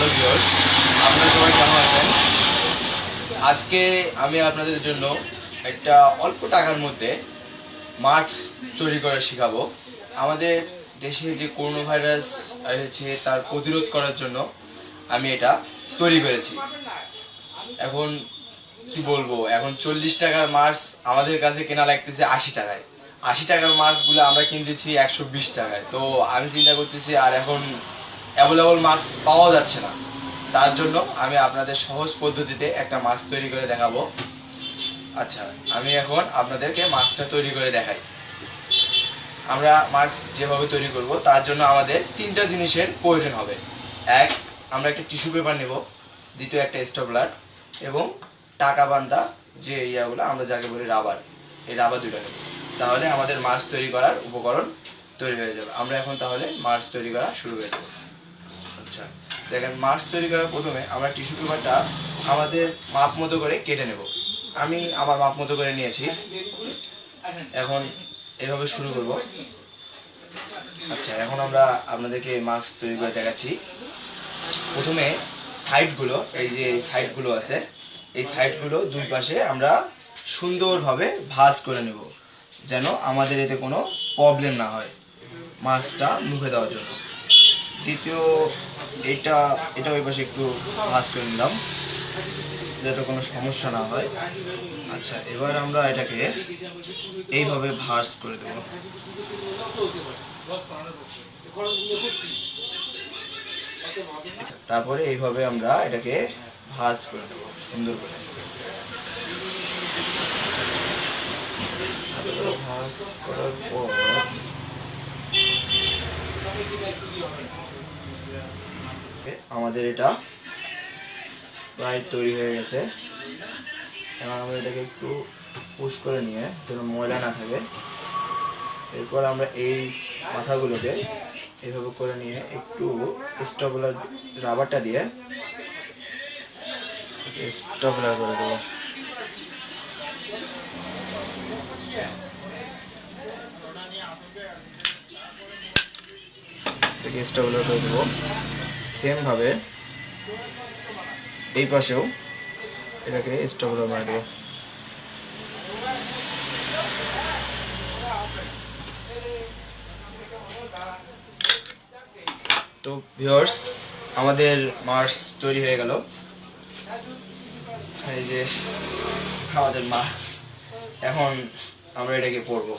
Hello viewers, আপনারা সবাই কেমন আছেন? আজকে আমি আপনাদের জন্য একটা অল্প টাকার মধ্যে মাস্ক তৈরি করে শেখাবো। আমাদের দেশে যে করোনা ভাইরাস এসেছে তার প্রতিরোধ করার জন্য আমি এটা তৈরি করেছি। এখন কি বলবো, এখন 40 টাকার মাস্ক আমাদের কাছে কেনা লাগতেছে 80 টাকায়। 80 টাকার মাস্কগুলো আমরা কিনতেছি 120 টাকায়। তো আমি চিন্তা করতেছি আর এখন অ্যাভেলেবল মাস্ক পাওয়া যাচ্ছে না। তার জন্য আমি আপনাদের সহজ পদ্ধতিতে একটা মাস্ক তৈরি করে দেখাবো। আচ্ছা, আমি এখন আপনাদেরকে মাস্কটা তৈরি করে দেখাই। আমরা মাস্ক যেভাবে তৈরি করব তার জন্য আমাদের তিনটা জিনিসের প্রয়োজন হবে। এক, আমরা একটা টিস্যু পেপার নেব। দ্বিতীয়, একটা স্টেপলার এবং টাকা বান্ধা যে ইয়াগুলো আমরা যাকে বলি রাবার, এই রাবার দুটো নেব। তাহলে আমাদের মাস্ক তৈরি করার উপকরণ তৈরি হয়ে যাবে। আমরা এখন তাহলে মাস্ক তৈরি করা শুরু করে দেবো। আচ্ছা, দেখেন, মাস্ক তৈরি করার প্রথমে আমরা টিস্যু পেপারটা আমাদের মাপ মতো করে কেটে নেব। আমি আমার মাপ মতো করে নিয়েছি। এখন এভাবে শুরু করব। আচ্ছা, এখন আমরা আপনাদেরকে মাস্ক তৈরি করে দেখাচ্ছি। প্রথমে সাইডগুলো, এই যে সাইডগুলো আছে, এই সাইডগুলো দুই পাশে আমরা সুন্দরভাবে ভাঁজ করে নেব, যেন আমাদের এতে কোনো প্রবলেম না হয় মাছটা মুখে দেওয়ার জন্য। দ্বিতীয়, এটা ওই পাশে একটু ভাঁজ করে নিলাম যাতে কোনো সমস্যা না হয়। আচ্ছা, এবার আমরা এটাকে এইভাবে ভাঁজ করে দেব। তারপরে এইভাবে আমরা এটাকে ভাঁজ করে দেব সুন্দর করে। ভাঁজ করার পর আমাদের এটা প্রায় তৈরি হয়ে গেছে। এখন আমরা এটাকে একটু পুশ করে নিয়ে যেন ময়লা না থাকে, এরপর আমরা এই মাথাগুলোকে এইভাবে করে নিয়ে একটু স্টেপলার রাবারটা দিয়ে স্টেপলার করে দেবো। স্টেপলার করে দেবো। সেমভাবে এই পাশেও এটাকে স্টেপলার মারে দেবো। তো ভিউয়ার্স, আমাদের মাস্ক তৈরি হয়ে গেল। এই যে আমাদের মাস্ক, এখন আমরা এটাকে পরবো।